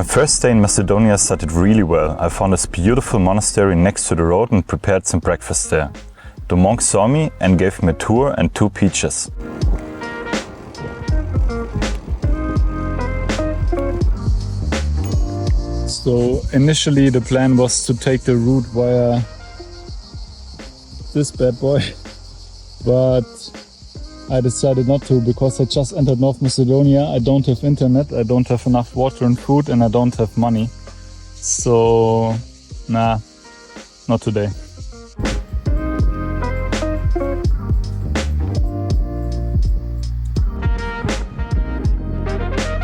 My first day in Macedonia started really well. I found this beautiful monastery next to the road and prepared some breakfast there. The monk saw me and gave me a tour and 2 peaches. So initially the plan was to take the route via this bad boy, but I decided not to because I just entered North Macedonia. I don't have internet, I don't have enough water and food, and I don't have money. So, nah, not today.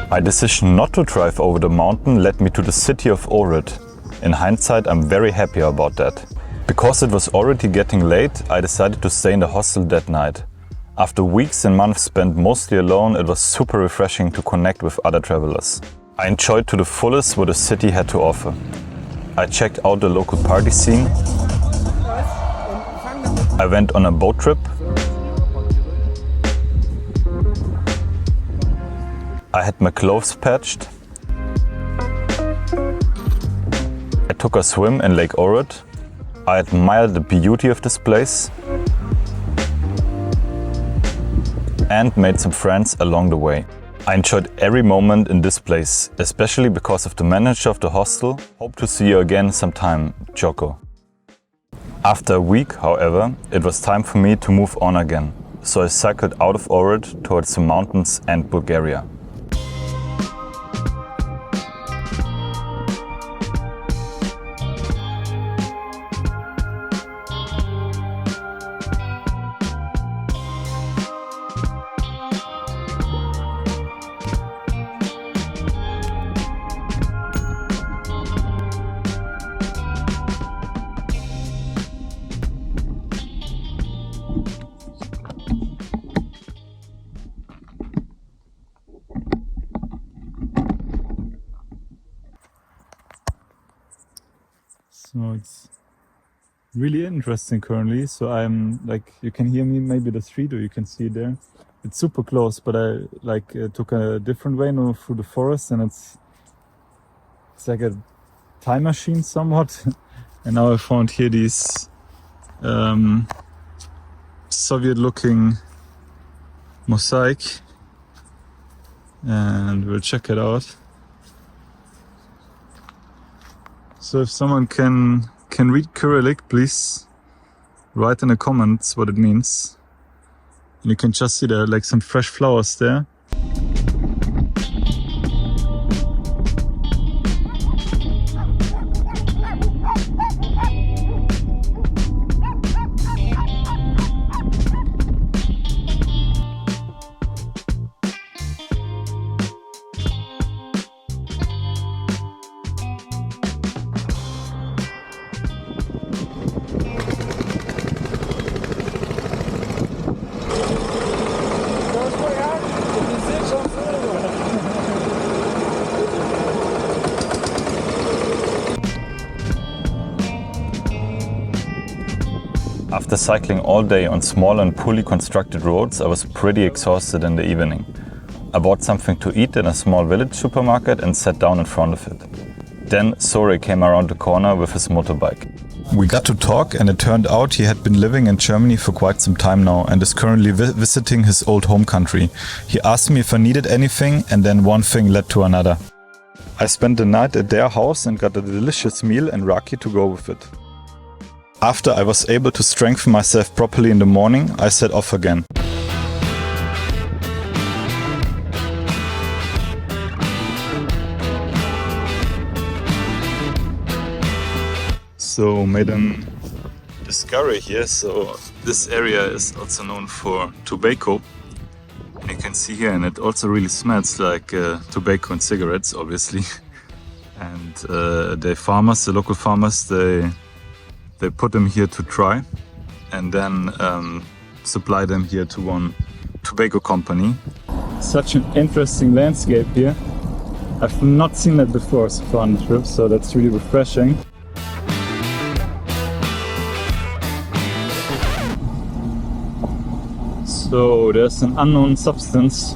My decision not to drive over the mountain led me to the city of Ohrid. In hindsight, I'm very happy about that. Because it was already getting late, I decided to stay in the hostel that night. After weeks and months spent mostly alone, it was super refreshing to connect with other travelers. I enjoyed to the fullest what the city had to offer. I checked out the local party scene. I went on a boat trip. I had my clothes patched. I took a swim in Lake Ohrid. I admired the beauty of this place and made some friends along the way. I enjoyed every moment in this place, especially because of the manager of the hostel. Hope to see you again sometime, Joko. After a week, however, it was time for me to move on again. So I cycled out of Ohrid towards the mountains and Bulgaria. So it's really interesting currently. So I'm like, you can hear me maybe the street, or you can see it there. It's super close, but I took a different way now through the forest, and it's like a time machine somewhat. And now I found here these Soviet-looking Mosaic, and we'll check it out. So if someone can read Cyrillic, please write in the comments what it means. And you can just see there are like some fresh flowers there. After cycling all day on small and poorly constructed roads, I was pretty exhausted in the evening. I bought something to eat in a small village supermarket and sat down in front of it. Then Sore came around the corner with his motorbike. We got to talk, and it turned out he had been living in Germany for quite some time now and is currently visiting his old home country. He asked me if I needed anything, and then one thing led to another. I spent the night at their house and got a delicious meal and Raki to go with it. After I was able to strengthen myself properly in the morning, I set off again. So made a discovery here. So this area is also known for tobacco. And you can see here, and it also really smells like tobacco and cigarettes, obviously. And the local farmers, they put them here to dry and then supply them here to one tobacco company. Such an interesting landscape here. I've not seen that before so far on the trip, so that's really refreshing. So there's an unknown substance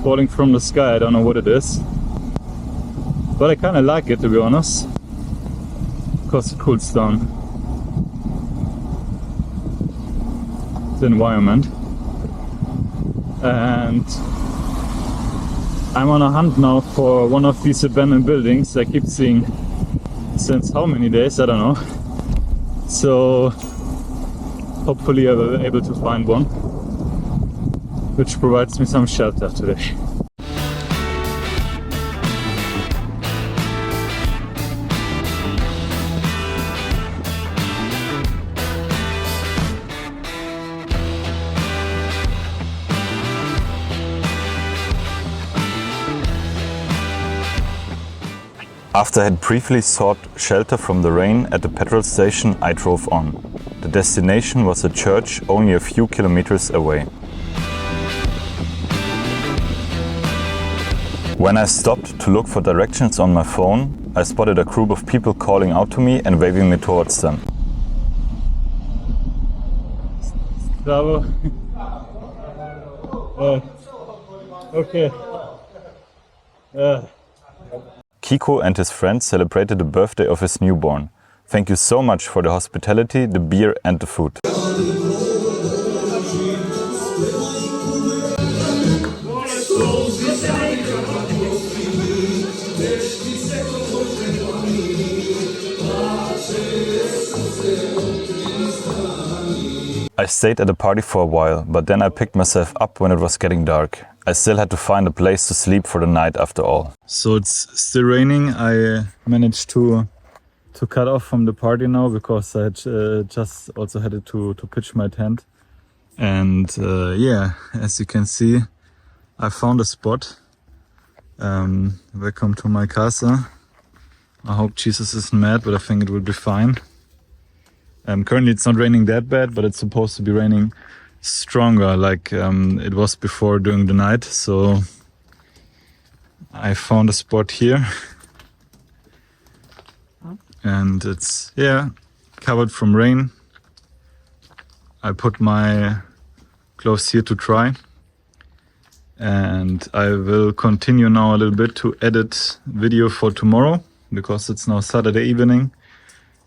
falling from the sky. I don't know what it is. But I kind of like it, to be honest, because it cools down the environment. And I'm on a hunt now for one of these abandoned buildings I keep seeing since how many days, I don't know. So hopefully I will be able to find one which provides me some shelter today. After I had briefly sought shelter from the rain at the petrol station, I drove on. The destination was a church only a few kilometers away. When I stopped to look for directions on my phone, I spotted a group of people calling out to me and waving me towards them. Bravo. Okay. Kiko and his friends celebrated the birthday of his newborn. Thank you so much for the hospitality, the beer and the food. I stayed at the party for a while, but then I picked myself up when it was getting dark. I still had to find a place to sleep for the night after all. So it's still raining. I managed to cut off from the party now because I had just also had to pitch my tent. And yeah, as you can see, I found a spot. Welcome to my casa. I hope Jesus isn't mad, but I think it will be fine. Currently it's not raining that bad, but it's supposed to be raining stronger like it was before during the night. So I found a spot here and it's covered from rain. I put my clothes here to dry and I will continue now a little bit to edit video for tomorrow because it's now Saturday evening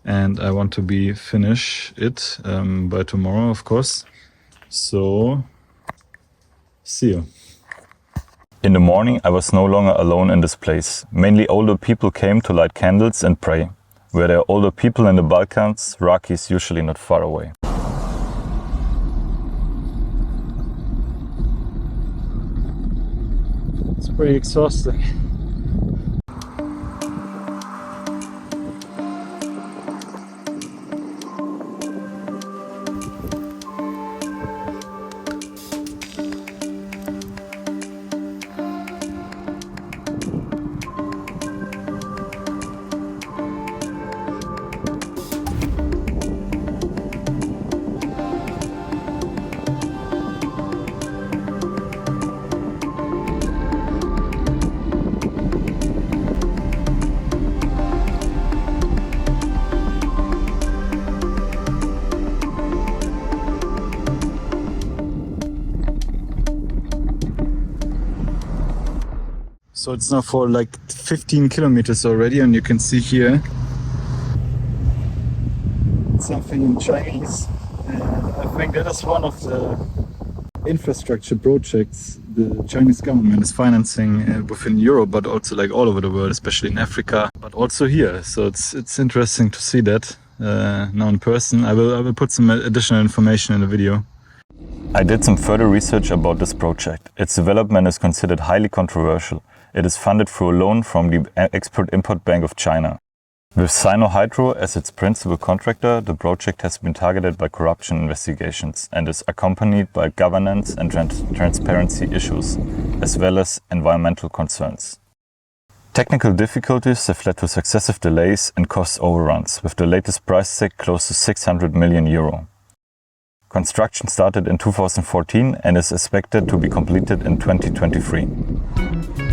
and I want to be finish it by tomorrow, of course. So, see you. In the morning I was no longer alone in this place. Mainly older people came to light candles and pray. Where there are older people in the Balkans, Raki is usually not far away. It's pretty exhausting. So it's now for like 15 kilometers already, and you can see here something in Chinese. And I think that is one of the infrastructure projects the Chinese government is financing within Europe, but also like all over the world, especially in Africa, but also here. So it's interesting to see that now in person. I will put some additional information in the video. I did some further research about this project. Its development is considered highly controversial. It is funded through a loan from the Export-Import Bank of China. With Sino-Hydro as its principal contractor, the project has been targeted by corruption investigations and is accompanied by governance and transparency issues, as well as environmental concerns. Technical difficulties have led to successive delays and cost overruns, with the latest price tag close to 600 million euro. Construction started in 2014 and is expected to be completed in 2023.